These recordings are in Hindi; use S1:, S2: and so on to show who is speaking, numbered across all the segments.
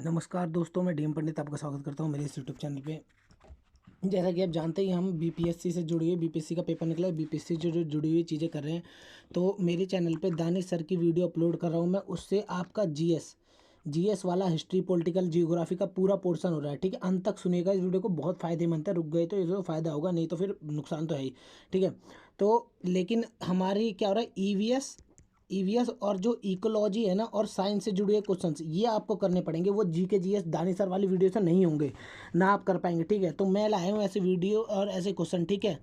S1: नमस्कार दोस्तों, मैं डीएम पंडित आपका स्वागत करता हूं मेरे इस यूट्यूब चैनल पे। जैसा कि आप जानते ही हम बीपीएससी से जुड़ी हुई बीपीएससी का पेपर निकला है, बीपीएससी से जो जुड़ी हुई चीज़ें कर रहे हैं। तो मेरे चैनल पे दानिश सर की वीडियो अपलोड कर रहा हूं मैं। उससे आपका जीएस वाला हिस्ट्री, पॉलिटिकल, जियोग्राफी का पूरा पोर्शन हो रहा है। ठीक है, अंत तक सुनिएगा इस वीडियो को, बहुत फायदेमंद है। रुक गए तो इससे फ़ायदा होगा, नहीं तो फिर नुकसान तो है ही। ठीक है, तो लेकिन हमारी क्या हो रहा है, ईवीएस और जो इकोलॉजी है ना, और साइंस से जुड़े हुए क्वेश्चंस ये आपको करने पड़ेंगे। वो जीके जीएस दानिश सर वाली वीडियो से नहीं होंगे ना, आप कर पाएंगे। ठीक है, तो मैं लाया हूँ ऐसे वीडियो और ऐसे क्वेश्चन। ठीक है,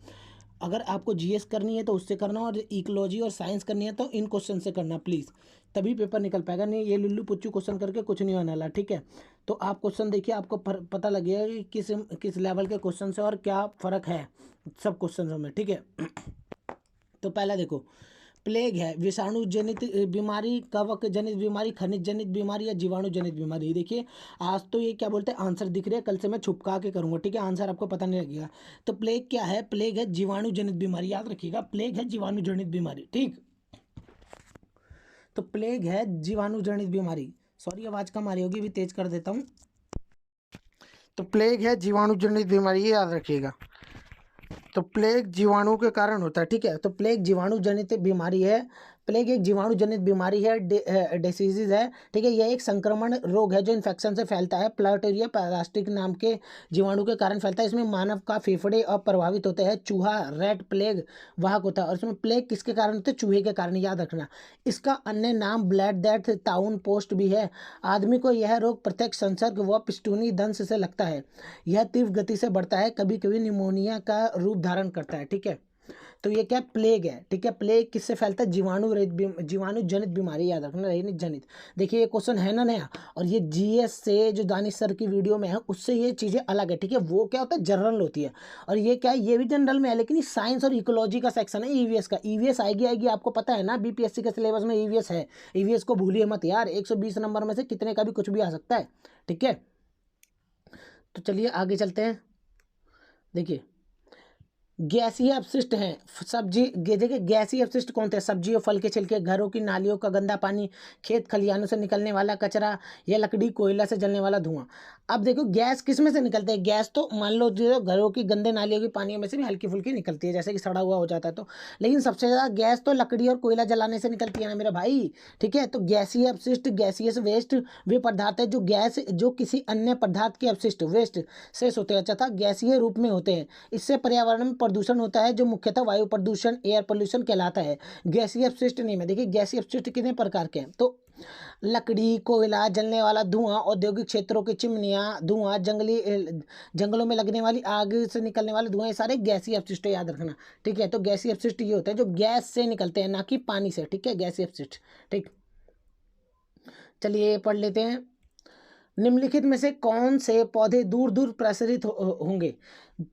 S1: अगर आपको जीएस करनी है तो उससे करना, और इकोलॉजी और साइंस करनी है तो इन क्वेश्चन से करना प्लीज़, तभी पेपर निकल पाएगा। नहीं ये लुल्लू पुच्चू क्वेश्चन करके कुछ नहीं होने वाला। ठीक है, तो आप क्वेश्चन देखिए, आपको पता लगेगा कि किस किस लेवल के क्वेश्चन से और क्या फ़र्क है सब क्वेश्चन में। ठीक है, तो पहला देखो, प्लेग है विषाणु जनित बीमारी, कवक जनित बीमारी, खनिज जनित बीमारी या जीवाणु जनित बीमारी। ये देखिए, आज तो ये क्या बोलते हैं आंसर दिख रहे हैं, कल से मैं छुपका के करूंगा। ठीक है, आंसर आपको पता नहीं लगेगा। तो प्लेग क्या है? प्लेग है जीवाणु जनित बीमारी, याद रखिएगा, प्लेग है जीवाणु जनित बीमारी। ठीक, तो प्लेग है जीवाणु जनित बीमारी। सॉरी, आवाज कम आ रही होगी, भी तेज कर देता हूँ। तो प्लेग है जीवाणु जनित बीमारी, ये याद रखिएगा। तो प्लेग जीवाणु के कारण होता है। ठीक है, तो प्लेग जीवाणु जनित बीमारी है। प्लेग एक जीवाणु जनित बीमारी है, डिसीज है। ठीक है, यह एक संक्रमण रोग है जो इन्फेक्शन से फैलता है। प्लाटोरिया पैरासिटिक नाम के जीवाणु के कारण फैलता है। इसमें मानव का फेफड़े और प्रभावित होते हैं। चूहा, रैट प्लेग वाहक होता है। और इसमें प्लेग किसके कारण होते हैं? चूहे के कारण, याद रखना। इसका अन्य नाम ब्लैक डेथ, टाउन पोस्ट भी है। आदमी को यह रोग प्रत्यक्ष संसर्ग व पिस्टूनी दंश से लगता है। यह तीव्र गति से बढ़ता है, कभी कभी निमोनिया का रूप धारण करता है। ठीक है, तो ये क्या प्लेग है। ठीक है, प्लेग किससे फैलता है? जीवाणु जनित बीमारी, याद रखना, रही जनित। देखिए ये क्वेश्चन है ना नया, और ये जीएस से जो दानिश सर की वीडियो में है उससे ये चीज़ें अलग है। ठीक है, वो क्या होता है, जनरल होती है, और ये क्या है, ये भी जनरल में है, लेकिन ये साइंस और इकोलॉजी का सेक्शन है ईवीएस का। ईवीएस आएगी, आपको पता है ना, बीपीएससी के सिलेबस में ईवीएस है। ईवीएस को भूलिए मत यार, 120 नंबर में से कितने का भी कुछ भी आ सकता है। ठीक है, तो चलिए आगे चलते हैं। देखिए, गैसीय अपशिष्ट हैं सब्जी, देखिए गैसीय अपशिष्ट कौन थे? सब्जी और फल के छिलके, घरों की नालियों का गंदा पानी, खेत खलिहानों से निकलने वाला कचरा, या लकड़ी कोयला से जलने वाला धुआं। अब देखो, गैस किस में से निकलते हैं? गैस तो मान लो जो घरों की गंदे नालियों की पानियों में से भी हल्की फुल्की निकलती है, जैसे कि सड़ा हुआ हो जाता है तो। लेकिन सबसे ज़्यादा गैस तो लकड़ी और कोयला जलाने से निकलती है ना मेरा भाई। ठीक है, तो गैसीय अपशिष्ट, गैसीय वेस्ट वे पदार्थ है जो किसी अन्य पदार्थ के अपशिष्ट वेस्ट शेष होते हैं तथा गैसीय रूप में होते हैं। इससे पर्यावरण में प्रदूषण होता है, जो मुख्यतः वायु प्रदूषण, एयर पोल्यूशन कहलाता है। गैसीय अपशिष्ट नहीं है। देखिए गैसीय अपशिष्ट कितने प्रकार के हैं, तो लकड़ी, कोयला, जलने वाला धुआं, औद्योगिक क्षेत्रों की चिमनियां, धुआं, जंगलों में लगने वाली आग से निकलने वाले धुआं, ये सारे गैसीय अपशिष्ट, याद रखना। ठीक है, तो गैसीय अपशिष्ट ये होते हैं जो गैस से निकलते हैं, ना कि पानी से। ठीक है, गैसीय अपशिष्ट। ठीक, चलिए पढ़ लेते हैं। निम्नलिखित में से कौन से पौधे दूर दूर प्रसारित होंगे?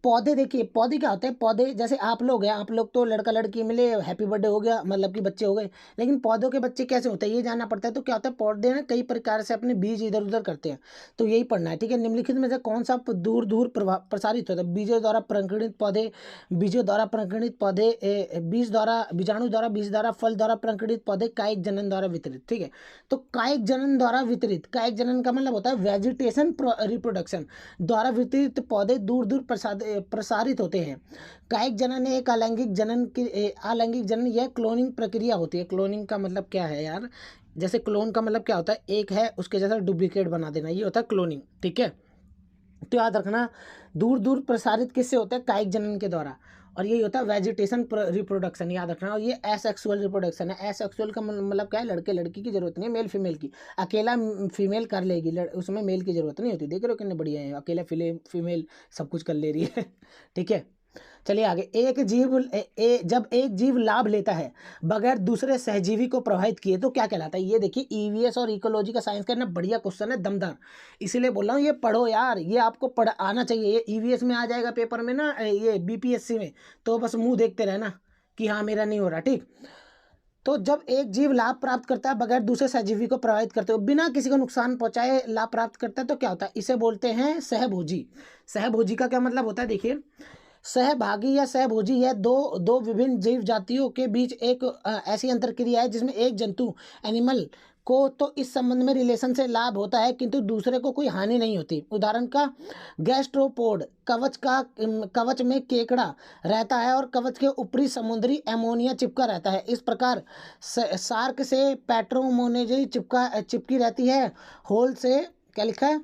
S1: पौधे, देखिए पौधे क्या होते हैं, पौधे जैसे आप लोग हैं, आप लोग तो लड़का लड़की मिले, हैप्पी बर्थडे हो गया, मतलब कि बच्चे हो गए। लेकिन पौधों के बच्चे कैसे होते हैं ये जानना पड़ता है। तो क्या होता है, पौधे ना कई प्रकार से अपने बीज इधर उधर करते हैं, तो यही पढ़ना है। ठीक है, निम्नलिखित में से कौन सा दूर दूर प्रसारित होता है? बीजों द्वारा प्रकीर्णित पौधे, बीजों द्वारा प्रकीर्णित पौधे, बीज द्वारा, बीजाणु द्वारा, बीज द्वारा, फल द्वारा प्रकीर्णित पौधे, कायिक जनन द्वारा वितरित। ठीक है, तो कायिक जनन द्वारा वितरित, कायिक जनन का मतलब होता है वेजिटेशन रिप्रोडक्शन द्वारा वितरित पौधे दूर दूर प्रसारित होते हैं। कायिक जनन एक अलैंगिक जनन की अलैंगिक जनन, यह क्लोनिंग प्रक्रिया होती है। क्लोनिंग का मतलब क्या है यार? जैसे क्लोन का मतलब क्या होता है, एक है उसके जैसा डुप्लीकेट बना देना, ये होता है क्लोनिंग। ठीक है, तो याद रखना, दूर दूर प्रसारित किससे होता है? कायिक जनन के द्वारा। और ये होता है वेजिटेशन रिप्रोडक्शन, याद रखना। और ये एसेक्सुअल रिप्रोडक्शन है। एसेक्सुअल का मतलब क्या है? लड़के लड़की की जरूरत नहीं है, मेल फीमेल की। अकेला फीमेल कर लेगी, उसमें मेल की जरूरत नहीं होती। देख रहे हो कितने बढ़िया है, अकेला फीमेल सब कुछ कर ले रही है। ठीक है, चलिए आगे। जब एक जीव लाभ लेता है बगैर दूसरे सहजीवी को प्रभावित किए तो क्या कहलाता है? ये देखिए, ईवीएस और इकोलॉजी का साइंस का ना बढ़िया क्वेश्चन है, दमदार। इसीलिए बोल रहा हूँ ये पढ़ो यार, ये आपको पढ़ आना चाहिए। ये ईवीएस में आ जाएगा पेपर में ना, ये बीपीएससी में, तो बस मुंह देखते रहना कि हाँ मेरा नहीं हो रहा। ठीक, तो जब एक जीव लाभ प्राप्त करता है बगैर दूसरे सहजीवी को प्रभावित करते हुए, बिना किसी को नुकसान पहुंचाए लाभ प्राप्त करता है, तो क्या होता है? इसे बोलते हैं सहभोजी। सहभोजी का क्या मतलब होता है? देखिए, सहभागी या सहभोजी यह दो दो विभिन्न जीव जातियों के बीच एक ऐसी अंतरक्रिया है जिसमें एक जंतु एनिमल को तो इस संबंध में रिलेशन से लाभ होता है, किंतु दूसरे को कोई हानि नहीं होती। उदाहरण का गैस्ट्रोपोड कवच में केकड़ा रहता है और कवच के ऊपरी समुद्री एमोनिया चिपका रहता है। इस प्रकार सार्क से पैट्रोमोनेजी चिपकी रहती है। होल से क्या लिखा है,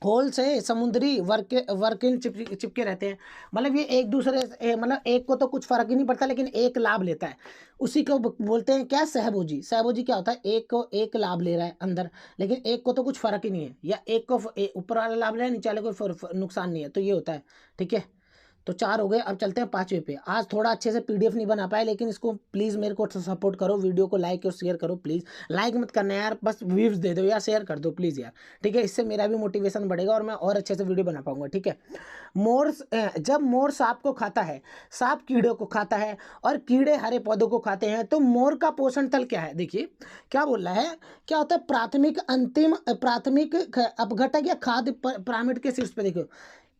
S1: होल से समुद्री वर्किन चिपके रहते हैं। मतलब ये एक दूसरे से मतलब एक को तो कुछ फर्क ही नहीं पड़ता, लेकिन एक लाभ लेता है। उसी को बोलते हैं क्या, सहभोजी। सहभोजी क्या होता है, एक को एक लाभ ले रहा है अंदर, लेकिन एक को तो कुछ फर्क ही नहीं है, या एक को ऊपर वाला लाभ ले रहा है, नीचे वाले को नुकसान नहीं है, तो ये होता है। ठीक है, तो 4 हो गए। अब चलते हैं 5वें पे। आज थोड़ा अच्छे से पीडीएफ नहीं बना पाए, लेकिन इसको प्लीज़ मेरे को सपोर्ट करो, वीडियो को लाइक और शेयर करो प्लीज़। लाइक मत करना यार, बस व्यूज़ दे दो या शेयर कर दो प्लीज़ यार। ठीक है, इससे मेरा भी मोटिवेशन बढ़ेगा और मैं और अच्छे से वीडियो बना पाऊंगा। ठीक है, जब मोर सांप को खाता है, सांप कीड़े को खाता है और कीड़े हरे पौधों को खाते हैं, तो मोर का पोषण तल क्या है। देखिए क्या बोल रहा है, क्या होता है, प्राथमिक अपघटक या खाद्य पिरामिड के शीर्ष पे। देखो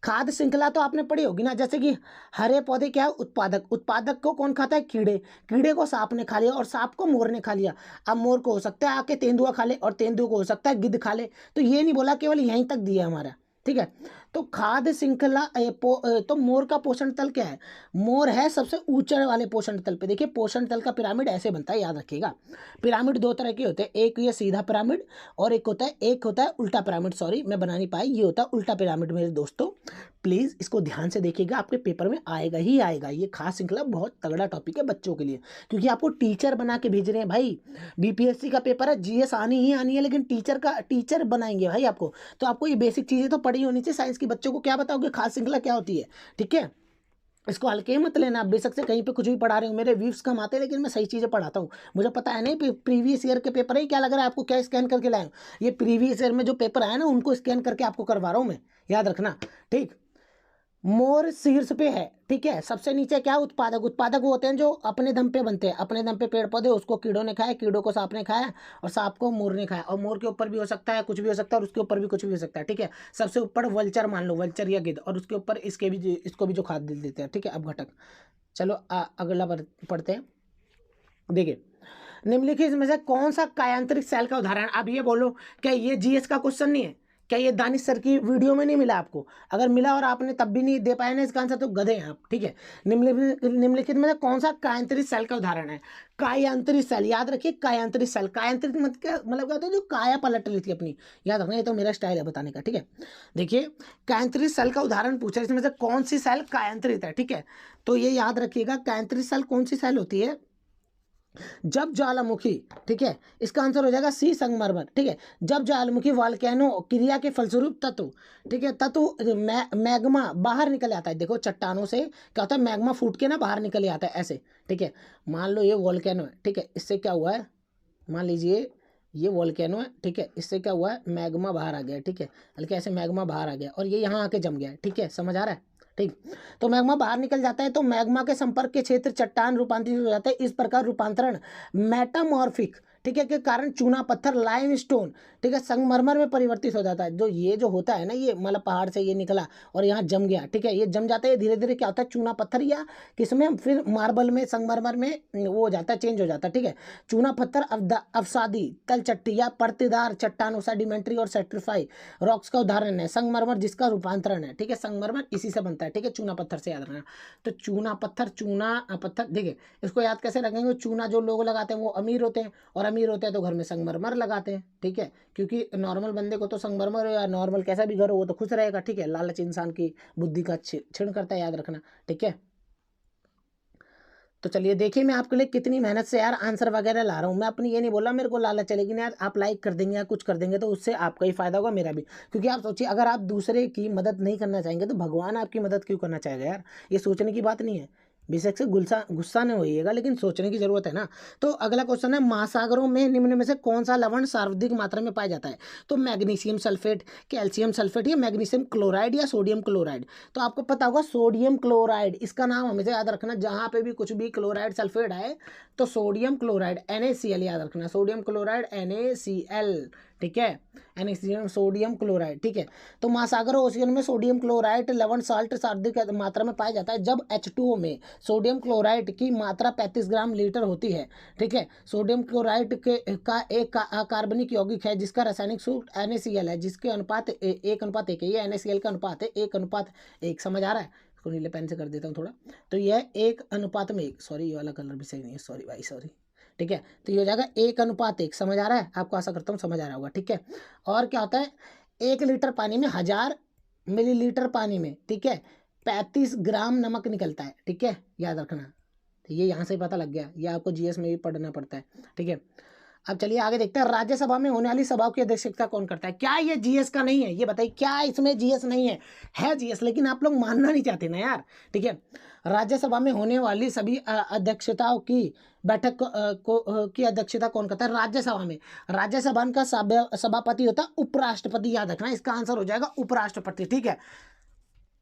S1: खाद्य श्रृंखला तो आपने पढ़ी होगी ना, जैसे कि हरे पौधे क्या है, उत्पादक को कौन खाता है, कीड़े को सांप ने खा लिया और सांप को मोर ने खा लिया। अब मोर को हो सकता है आके तेंदुआ खा ले और तेंदुआ को हो सकता है गिद्ध खा ले। तो ये नहीं बोला केवल यहीं तक दिया हमारा। ठीक है, तो खाद्य श्रृंखला तो मोर का पोषण तल क्या है, मोर है सबसे ऊंचे वाले पोषण तल पे। देखिए पोषण तल का पिरामिड ऐसे बनता है, याद रखिएगा। पिरामिड 2 तरह के होते हैं, एक ये सीधा पिरामिड और एक होता है उल्टा पिरामिड। सॉरी मैं बना नहीं पाई, ये होता है उल्टा पिरामिड। मेरे दोस्तों प्लीज़ इसको ध्यान से देखिएगा, आपके पेपर में आएगा ही आएगा। ये खास श्रृंखला बहुत तगड़ा टॉपिक है बच्चों के लिए, क्योंकि आपको टीचर बना के भेज रहे हैं भाई। बीपीएससी का पेपर है, जीएस आनी ही आनी है, लेकिन टीचर बनाएंगे भाई आपको। तो आपको ये बेसिक चीज़ें तो पढ़ी होनी चाहिए। साइंस के बच्चों को क्या बताओगे खास श्रृंखला क्या होती है। ठीक है, इसको हल्के मत लेना। आप बेशक से कहीं पे कुछ भी पढ़ा रहे हो, मेरे व्यूज कम आते हैं, लेकिन मैं सही चीज़ें पढ़ाता हूँ। मुझे पता है नहीं प्रीवियस ईयर के पेपर है, क्या लग रहा है आपको, क्या स्कैन करके लाया हूँ। ये प्रीवियस ईयर में जो पेपर आया ना, उनको स्कैन करके आपको करवा रहा हूँ मैं, याद रखना। ठीक, मोर शीर्ष पे है। ठीक है, सबसे नीचे क्या, उत्पादक वो होते हैं जो अपने दम पे बनते हैं, अपने दम पे पेड़ पौधे, उसको कीड़ों ने खाया, कीड़ों को सांप ने खाया और सांप को मोर ने खाया। और मोर के ऊपर भी हो सकता है, कुछ भी हो सकता है, और उसके ऊपर भी कुछ भी हो सकता है। ठीक है, सबसे ऊपर वल्चर मान लो, वल्चर या गिद्ध, और उसके ऊपर इसको भी जो खाद देते हैं। ठीक है, अपघटक। चलो अगला पढ़ते हैं। देखिए निम्नलिखित में से कौन सा कायांतरिक सेल का उदाहरण। अब ये बोलो क्या ये जीएस का क्वेश्चन नहीं है, क्या ये दानिश सर की वीडियो में नहीं मिला आपको। अगर मिला और आपने तब भी नहीं दे पाए ना इसका आंसर, तो गधे हैं आप। ठीक है, निम्नलिखित में से कौन सा कायांतरिक सेल का उदाहरण है। कायांतरिक सेल, याद रखिए कायांतरिक सेल। कायांतरिक मतलब क्या होता है, जो काया पलट लेती है अपनी। याद रखना, ये तो मेरा स्टाइल है बताने का। ठीक है, देखिए कायांतरिक सेल का उदाहरण पूछा, इसमें से कौन सी सेल कायांतरित है। ठीक है, तो ये याद रखिएगा कायांतरिक सेल कौन सी सेल होती है, जब ज्वालामुखी। ठीक है, इसका आंसर हो जाएगा सी, संगमरमर। ठीक है, जब ज्वालामुखी वॉल्केनो क्रिया के फलस्वरूप तत्व, ठीक है, मैग्मा बाहर निकल आता है। देखो चट्टानों से क्या होता है, मैग्मा फूट के ना बाहर निकल आता है ऐसे। ठीक है, मान लो ये वॉल्केनो है। ठीक है, इससे क्या हुआ है, मान लीजिए ये वॉल्केनो है। ठीक है, इससे क्या हुआ है, मैग्मा बाहर आ गया। ठीक है, हल्के ऐसे मैग्मा बाहर आ गया और ये यहाँ आके जम गया है। ठीक है, समझ आ रहा है। ठीक, तो मैग्मा बाहर निकल जाता है, तो मैग्मा के संपर्क के क्षेत्र चट्टान रूपांतरित हो जाता है। इस प्रकार रूपांतरण मेटामॉर्फिक, ठीक है, के कारण चूना पत्थर लाइमस्टोन, ठीक है, संगमरमर में परिवर्तित हो जाता है। जो होता है ना, ये मतलब पहाड़ से ये निकला और यहाँ जम गया। ठीक है, ये जम जाता है, धीरे धीरे क्या होता है, चूना पत्थर या किसमें, फिर मार्बल में, संगमरमर में वो हो जाता है, चेंज हो जाता है। ठीक है, चूना पत्थर अवसादी तलचट्टी या पर्तेदार चट्टानों, सेडिमेंट्री और सेट्रिफाई रॉक्स का उदाहरण है। संगमरमर जिसका रूपांतरण है। ठीक है, संगमरमर इसी से बनता है। ठीक है, चूना पत्थर से, याद रखना। तो चूना पत्थर देखिए इसको याद कैसे रखेंगे, चूना जो लोग लगाते हैं वो अमीर होते हैं, और अमीर होते हैं तो घर में संगमरमर लगाते हैं। ठीक है, क्योंकि नॉर्मल बंदे को तो संगमरमर या नॉर्मल कैसा भी घर हो वो तो खुश रहेगा। ठीक है, लालच इंसान की बुद्धि का क्षीण करता है, याद रखना। ठीक है, तो चलिए देखिए मैं आपके लिए कितनी मेहनत से यार आंसर वगैरह ला रहा हूँ। मैं अपनी ये नहीं बोल रहा मेरे को लालच चलेगी ना यार, आप लाइक कर देंगे या कुछ कर देंगे तो उससे आपका ही फायदा होगा, मेरा भी। क्योंकि आप सोचिए, अगर आप दूसरे की मदद नहीं करना चाहेंगे तो भगवान आपकी मदद क्यों करना चाहेगा यार। ये सोचने की बात नहीं है। बेशक से गुस्सा नहीं होइएगा, लेकिन सोचने की जरूरत है ना। तो अगला क्वेश्चन है, महासागरों में निम्न में से कौन सा लवण सर्वाधिक मात्रा में पाया जाता है। तो मैग्नीशियम सल्फेट, कैल्शियम सल्फेट, या मैग्नीशियम क्लोराइड, या सोडियम क्लोराइड। तो आपको पता होगा सोडियम क्लोराइड, इसका नाम हमेशा याद रखना। जहाँ पे भी कुछ भी क्लोराइड सल्फेट आए तो सोडियम क्लोराइड NaCl याद रखना, सोडियम क्लोराइड NaCl। ठीक है, NaCl सोडियम क्लोराइड, ठीक है। तो महासागर और ओशियन में सोडियम क्लोराइड लवण साल्ट सर्वाधिक मात्रा में पाया जाता है जब H2O में सोडियम क्लोराइड की मात्रा 35 ग्राम लीटर होती है, ठीक है। सोडियम क्लोराइड का एक कार्बनिक यौगिक है जिसका रासायनिक सूत्र NaCl है, जिसके अनुपात 1:1 है। ये NaCl का अनुपात है 1:1, समझ आ रहा है? इसको नीले पेन से कर देता हूँ थोड़ा। तो यह 1:1, सॉरी ये वाला कलर भी सही नहीं है, सॉरी भाई सॉरी, ठीक है। तो ये हो जाएगा 1:1, समझ आ रहा है आपको? आशा करता हूँ समझ आ रहा होगा, ठीक है। और क्या होता है, 1 लीटर पानी में 1000 मिलीलीटर पानी में, ठीक है, 35 ग्राम नमक निकलता है, ठीक है, याद रखना। तो ये यहाँ से पता लग गया, ये आपको GS में भी पढ़ना पड़ता है, ठीक है। अब चलिए आगे देखते हैं, राज्यसभा में होने वाली सभाओं की अध्यक्षता कौन करता है? क्या ये GS का नहीं है? ये बताइए, क्या इसमें GS नहीं है? है GS, लेकिन आप लोग मानना नहीं चाहते ना यार, ठीक है। राज्यसभा में होने वाली सभी अध्यक्षताओं की बैठक की अध्यक्षता कौन करता है राज्यसभा में? राज्यसभा का सभापति होता है उपराष्ट्रपति, याद रखना। इसका आंसर हो जाएगा उपराष्ट्रपति, ठीक है,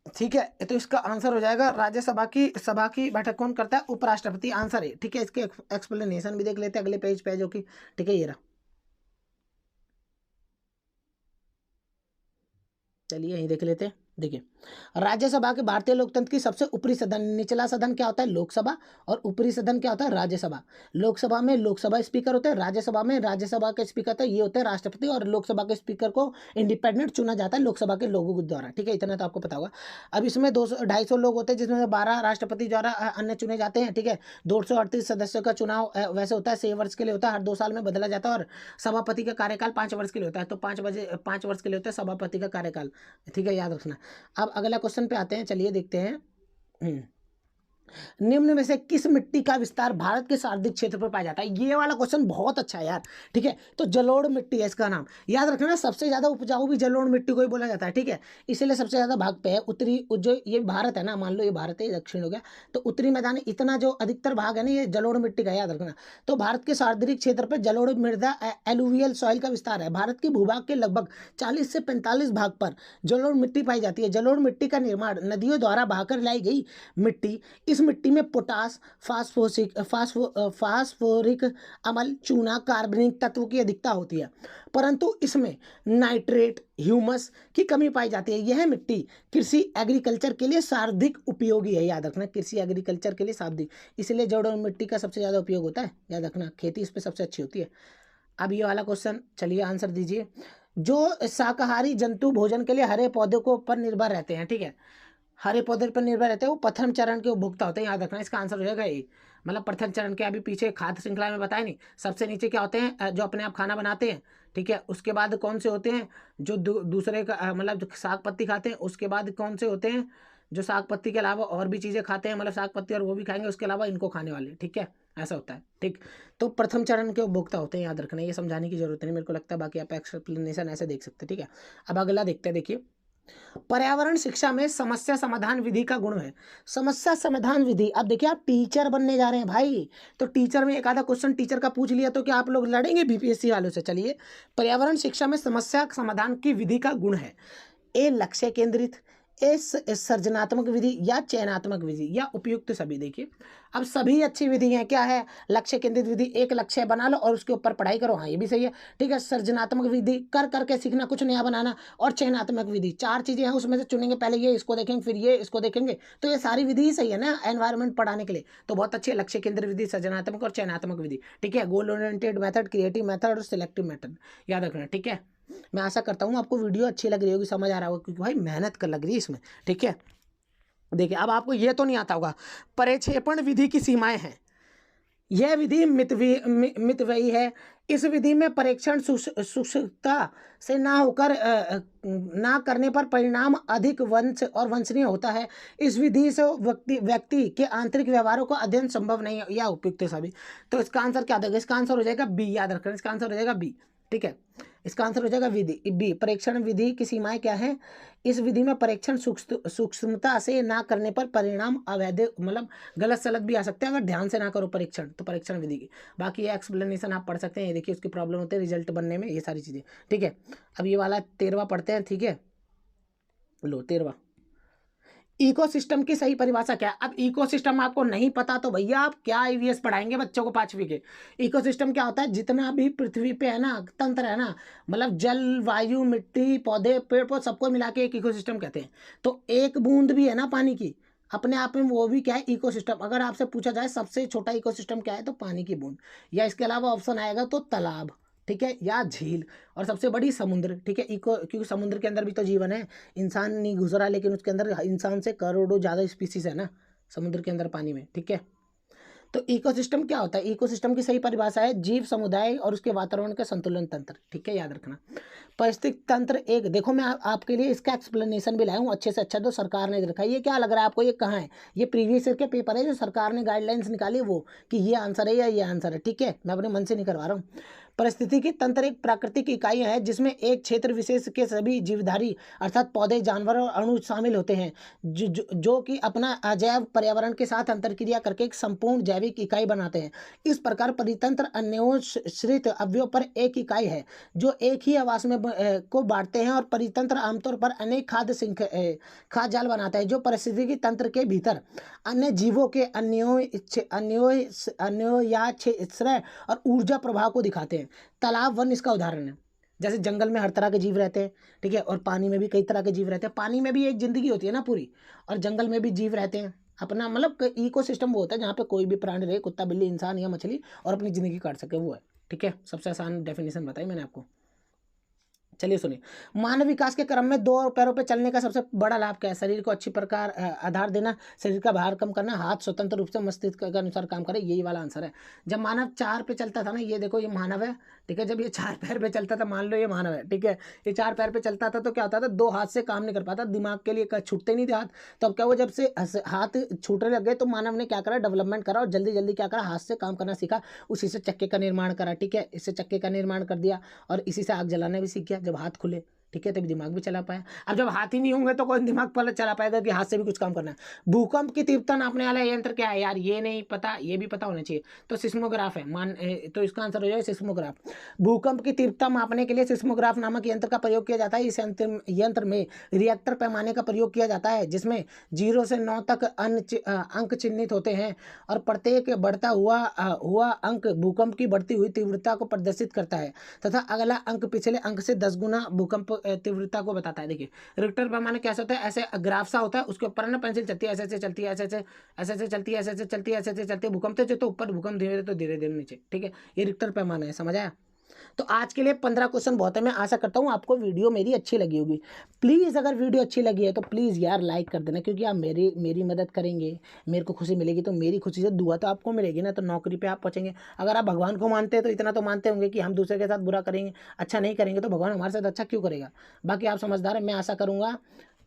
S1: ठीक है। तो इसका आंसर हो जाएगा राज्यसभा की सभा की बैठक कौन करता है? उपराष्ट्रपति, आंसर है, ठीक है। इसके एक्सप्लेनेशन भी देख लेते हैं अगले पेज पे, जो कि ठीक है ये रहा। चलिए यही देख लेते हैं। देखिए, राज्यसभा के भारतीय लोकतंत्र की सबसे ऊपरी सदन, निचला सदन क्या होता है? लोकसभा, और ऊपरी सदन क्या होता है? राज्यसभा। लोकसभा में लोकसभा स्पीकर होते हैं, राज्यसभा में राज्यसभा के स्पीकर होते हैं, ये होते हैं राष्ट्रपति, और लोकसभा के स्पीकर को इंडिपेंडेंट चुना जाता है लोकसभा के लोगों के द्वारा, ठीक है। इतना तो आपको पता होगा। अब इसमें 200-250 लोग होते हैं, जिसमें से 12 राष्ट्रपति द्वारा अन्य चुने जाते हैं, ठीक है। 238 सदस्यों का चुनाव वैसे होता है, 6 वर्ष के लिए होता है, हर 2 साल में बदला जाता है, और सभापति का कार्यकाल 5 वर्ष के लिए होता है। तो 5 वर्ष के लिए होता है सभापति का कार्यकाल, ठीक है, याद रखना। अब अगला क्वेश्चन पे आते हैं, चलिए देखते हैं। निम्न में से किस मिट्टी का विस्तार भारत के सार्वत्रिक क्षेत्र पर पाया जाता है? ये वाला क्वेश्चन बहुत अच्छा है यार, ठीक है। तो जलोढ़ मिट्टी है इसका नाम, याद रखना। सबसे ज्यादा उपजाऊ भी जलोढ़ मिट्टी को ही बोला जाता है, ठीक है। इसीलिए सबसे ज्यादा भाग पे है उत्तरी, जो ये भारत है ना, मान लो ये भारत है, दक्षिण हो गया, तो उत्तरी मैदान इतना जो अधिकतर भाग है ना, ये जलोढ़ मिट्टी का, याद रखना। तो भारत के सार्वत्रिक क्षेत्र पर जलोढ़ मृदा एलुवियल सॉइल का विस्तार है। भारत के भूभाग के लगभग 40 से 45 भाग पर जलोढ़ मिट्टी पाई जाती है। जलोढ़ मिट्टी का निर्माण नदियों द्वारा बहाकर लाई गई मिट्टी, इस मिट्टी में पोटास, फास्फोरिक अम्ल, चूना, कार्बनिक तत्व की अधिकता होती है, परंतु इसमें नाइट्रेट, ह्यूमस की कमी पाई जाती है। यह मिट्टी कृषि एग्रीकल्चर के लिए सर्वाधिक उपयोगी है, याद रखना। कृषि एग्रीकल्चर के लिए सर्वाधिक, इसलिए जलोढ़ मिट्टी का सबसे ज़्यादा उपयोग होता है, याद रखना। खेती इस पर सबसे अच्छी होती है। अब ये वाला क्वेश्चन, चलिए आंसर दीजिए। जो शाकाहारी जंतु भोजन के लिए हरे पौधों को पर निर्भर रहते हैं, ठीक है, हरे पौधे पर निर्भर रहते हैं, वो प्रथम चरण के उपभोक्ता होते हैं, याद रखना। इसका आंसर हो जाएगा ए, मतलब प्रथम चरण के अभी पीछे खाद्य श्रृंखला में बताया नहीं। सबसे नीचे क्या होते हैं? जो अपने आप खाना बनाते हैं, ठीक है। उसके बाद कौन से होते हैं? जो दूसरे का मतलब जो साग पत्ती खाते हैं। उसके बाद कौन से होते हैं? जो साग पत्ती के अलावा और भी चीज़ें खाते हैं, मतलब साग पत्ती और वो भी खाएंगे, उसके अलावा इनको खाने वाले, ठीक है, ऐसा होता है, ठीक। तो प्रथम चरण के उपभोक्ता होते हैं, याद रखना। ये समझाने की जरूरत नहीं मेरे को लगता है, बाकी आप एक्सप्लेनेशन ऐसे देख सकते हैं, ठीक है। अब अगला देखते हैं, देखिए, पर्यावरण शिक्षा में समस्या समाधान विधि का गुण है। समस्या समाधान विधि, अब देखिए आप टीचर बनने जा रहे हैं भाई, तो टीचर में एक आधा क्वेश्चन टीचर का पूछ लिया तो क्या आप लोग लड़ेंगे BPSC वालों से? चलिए, पर्यावरण शिक्षा में समस्या समाधान की विधि का गुण है ए लक्ष्य केंद्रित, सृजनात्मक विधि, या चयनात्मक विधि, या उपयुक्त सभी। देखिए, अब सभी अच्छी विधि हैं। क्या है? लक्ष्य केंद्रित विधि, एक लक्ष्य बना लो और उसके ऊपर पढ़ाई करो, हाँ ये भी सही है, ठीक है। सृजनात्मक विधि, कर करके सीखना, कुछ नया बनाना, और चयनात्मक विधि, 4 चीजें हैं, उसमें से चुनेंगे, पहले ये इसको देखेंगे, फिर ये इसको देखेंगे, तो ये सारी विधि ही सही है ना एनवायरमेंट पढ़ाने के लिए। तो बहुत अच्छी है, लक्ष्य केंद्रित विधि, सृजनात्मक और चयनात्मक विधि, ठीक है। Goal oriented method, creative method और सिलेक्टिव मेथड, याद रखना, ठीक है। मैं आशा करता हूँ आपको वीडियो अच्छी लग रही होगी, समझ आ रहा होगा, क्योंकि भाई मेहनत कर लग रही है इसमें, ठीक है। देखिए, अब आपको ये तो नहीं आता होगा, प्रक्षेपण विधि की सीमाएं हैं। यह विधि मितव्ययी है। इस विधि में परीक्षण सूक्ष्मता से ना होकर ना करने पर परिणाम अधिक वंशनीय होता है। इस विधि से व्यक्ति के आंतरिक व्यवहारों को अध्ययन संभव नहीं है, या उपयुक्त सभी। तो इसका आंसर क्या देगा? इसका आंसर हो जाएगा बी, याद रखना। इसका आंसर हो जाएगा बी, ठीक है। इसका आंसर हो जाएगा विधि बी। परीक्षण विधि की सीमाएं क्या है? इस विधि में परीक्षण सूक्ष्मता से ना करने पर परिणाम अवैध, मतलब गलत सलत भी आ सकते हैं अगर ध्यान से ना करो परीक्षण, तो परीक्षण विधि की। बाकी ये एक्सप्लेनेशन आप पढ़ सकते हैं, ये देखिए उसकी प्रॉब्लम होती है रिजल्ट बनने में, ये सारी चीज़ें, ठीक है। अब ये वाला 13वां पढ़ते हैं, ठीक है। लो 13वां, इकोसिस्टम की सही परिभाषा क्या है? अब इकोसिस्टम आपको नहीं पता तो भैया आप क्या ईवीएस पढ़ाएंगे बच्चों को 5वीं के। इकोसिस्टम क्या होता है? जितना भी पृथ्वी पे है ना तंत्र है ना, मतलब जल, वायु, मिट्टी, पौधे, पेड़ पौधे सबको मिला के एक इकोसिस्टम कहते हैं। तो एक बूंद भी है ना पानी की, अपने आप में वो भी क्या है? इकोसिस्टम। अगर आपसे पूछा जाए सबसे छोटा इकोसिस्टम क्या है, तो पानी की बूंद, या इसके अलावा ऑप्शन आएगा तो तालाब, ठीक है, या झील, और सबसे बड़ी समुद्र, ठीक है। इको, क्योंकि समुद्र के अंदर भी तो जीवन है, इंसान नहीं घुस रहा लेकिन उसके अंदर इंसान से करोड़ों ज़्यादा स्पीसीज है ना समुद्र के अंदर पानी में, ठीक है। तो इकोसिस्टम क्या होता है? इकोसिस्टम की सही परिभाषा है जीव समुदाय और उसके वातावरण का संतुलन तंत्र, ठीक है, याद रखना। परिस्थिति तंत्र एक, देखो मैं आपके लिए इसका एक्सप्लेनेशन भी लाया हूँ अच्छे से अच्छा, जो सरकार ने रखा है। ये क्या लग रहा है आपको, ये कहाँ है? ये प्रीवियस ईयर के पेपर है जो सरकार ने गाइडलाइंस निकाली, वो कि ये आंसर है या ये आंसर है, ठीक है, मैं अपने मन से नहीं करवा रहा हूँ। परिस्थितिकी तंत्र एक प्राकृतिक इकाई है जिसमें एक क्षेत्र विशेष के सभी जीवधारी अर्थात पौधे, जानवर और अणु शामिल होते हैं, जो कि अपना अजैव पर्यावरण के साथ अंतरक्रिया करके एक संपूर्ण जैविक इकाई बनाते हैं। इस प्रकार परितंत्र अन्योन्याश्रित अवयवों पर एक इकाई है जो एक ही आवास में को बांटते हैं, और परितंत्र आमतौर पर अनेक खाद्य जाल बनाता है जो पारिस्थितिकी तंत्र के भीतर अन्य जीवों के अन्योन्याश्रय और ऊर्जा प्रभाव को दिखाते हैं। तालाब वन इसका उदाहरण है। जैसे जंगल में हर तरह के जीव रहते हैं, ठीक है, और पानी में भी कई तरह के जीव रहते हैं। पानी में भी एक जिंदगी होती है ना पूरी, और जंगल में भी जीव रहते हैं अपना, मतलब इकोसिस्टम वो होता है जहाँ पे कोई भी प्राणी रहे, कुत्ता, बिल्ली, इंसान या मछली, और अपनी ज़िंदगी काट सके, वो है, ठीक है। सबसे आसान डेफिनेशन बताई मैंने आपको। चलिए सुनिए, मानव विकास के क्रम में 2 पैरों पर चलने का सबसे बड़ा लाभ क्या है? शरीर को अच्छी प्रकार आधार देना, शरीर का भार कम करना, हाथ स्वतंत्र रूप से मस्तिष्क के अनुसार काम करे, यही वाला आंसर है। जब मानव 4 पे चलता था ना, ये देखो ये मानव है, ठीक है, जब ये 4 पैर पे चलता था, मान लो ये मानव है, ठीक है, ये 4 पैर पे चलता था तो क्या होता था, 2 हाथ से काम नहीं कर पाता, दिमाग के लिए छूटते नहीं थे हाथ। तो अब क्या हुआ, जब से हाथ छूटने लग गए तो मानव ने क्या करा, डेवलपमेंट करा और जल्दी जल्दी क्या करा, हाथ से काम करना सीखा, उसी से चक्के का निर्माण करा, ठीक है, इससे चक्के का निर्माण कर दिया, और इसी से आग जलाना भी सीख गया जब हाथ खुले, ठीक है, तभी दिमाग भी चला पाया। अब जब हाथ ही नहीं होंगे तो कोई दिमाग पर चला पाएगा कि हाथ से भी कुछ काम करना है। भूकंप की तीव्रता नापने वाला यंत्र क्या है यार? ये नहीं पता, ये भी पता होना चाहिए। तो सिस्मोग्राफ है, तो इसका आंसर हो जाए सिस्मोग्राफ। भूकंप की तीव्रता मापने के लिए सिस्मोग्राफ नामक यंत्र का प्रयोग किया जाता है। इस यंत्र में रिएक्टर पैमाने का प्रयोग किया जाता है जिसमें 0 से 9 तक अंक चिन्हित होते हैं, और प्रत्येक बढ़ता हुआ अंक भूकंप की बढ़ती हुई तीव्रता को प्रदर्शित करता है, तथा अगला अंक पिछले अंक से 10 गुना भूकंप तीव्रता को बताता है। देखिए रिक्टर पैमाने कैसे होता है, ऐसे ग्राफ सा होता है, उसके ऊपर ना पेंसिल चलती है, ऐसे ऐसे चलती है, ऐसे ऐसे ऐसे ऐसे चलती है, ऐसे ऐसे चलती है, ऐसे ऐसे चलती है, भूकंप तेज तो ऊपर, भूकंप धीरे तो धीरे धीरे नीचे, ठीक है, ये रिक्टर पैमाना है, समझ आया? तो आज के लिए 15 क्वेश्चन बहुत है। मैं आशा करता हूँ आपको वीडियो मेरी अच्छी लगी होगी। प्लीज़ अगर वीडियो अच्छी लगी है तो प्लीज़ यार लाइक कर देना, क्योंकि आप मेरी मदद करेंगे, मेरे को खुशी मिलेगी, तो मेरी खुशी से दुआ तो आपको मिलेगी ना, तो नौकरी पे आप पहुँचेंगे। अगर आप भगवान को मानते हैं तो इतना तो मानते होंगे कि हम दूसरे के साथ बुरा करेंगे, अच्छा नहीं करेंगे, तो भगवान हमारे साथ अच्छा क्यों करेगा? बाकी आप समझदार हैं। मैं आशा करूँगा,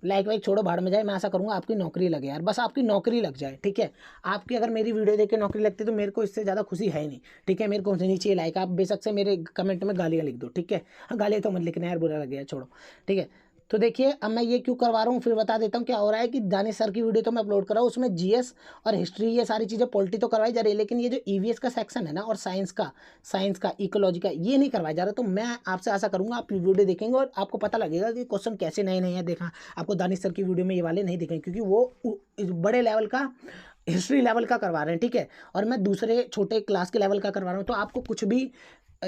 S1: लाइक वाइक छोड़ो, भाड़ में जाए, मैं आशा करूँगा आपकी नौकरी लगे यार, बस आपकी नौकरी लग जाए, ठीक है। आपकी अगर मेरी वीडियो देख के नौकरी लगती है तो मेरे को इससे ज़्यादा खुशी है ही नहीं, ठीक है। मेरे को नहीं चाहिए लाइक, आप बेशक से मेरे कमेंट में गालियाँ लिख दो, ठीक है। हाँ गालियाँ तो मत लिखना यार, बुरा लग गया, छोड़ो, ठीक है। तो देखिए अब मैं ये क्यों करवा रहा हूँ फिर बता देता हूँ। क्या हो रहा है कि दानिश सर की वीडियो तो मैं अपलोड कर रहा हूँ, उसमें जीएस और हिस्ट्री ये सारी चीज़ें, पॉलिटी तो करवाई जा रही है, लेकिन ये जो ईवीएस का सेक्शन है ना, और साइंस का इकोलॉजी का, ये नहीं करवाया जा रहा। तो मैं आपसे आशा करूँगा आप वीडियो देखेंगे और आपको पता लगेगा कि क्वेश्चन कैसे नए नए हैं। देखा आपको दानिश सर की वीडियो में ये वाले नहीं दिखेंगे, क्योंकि वो बड़े लेवल का हिस्ट्री लेवल का करवा रहे हैं, ठीक है, और मैं दूसरे छोटे क्लास के लेवल का करवा रहा हूँ। तो आपको कुछ भी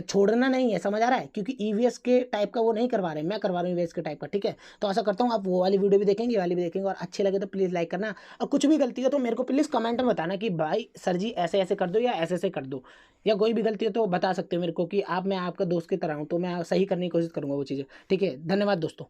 S1: छोड़ना नहीं है, समझ आ रहा है? क्योंकि ईवीएस के टाइप का वो नहीं करवा रहे, मैं करवा रहा हूँ ईवीएस के टाइप का, ठीक है। तो आशा करता हूँ आप वो वाली वीडियो भी देखेंगे, ये वाली भी देखेंगे, और अच्छे लगे तो प्लीज़ लाइक करना, और कुछ भी गलती हो तो मेरे को प्लीज़ कमेंट में बताना कि भाई सर जी ऐसे ऐसे कर दो या ऐसे ऐसे कर दो, या कोई भी गलती हो तो बता सकते हो मेरे को कि मैं आपका दोस्त की तरह हूँ, तो मैं सही करने की कोशिश करूँगा वो चीज़ें, ठीक है। धन्यवाद दोस्तों।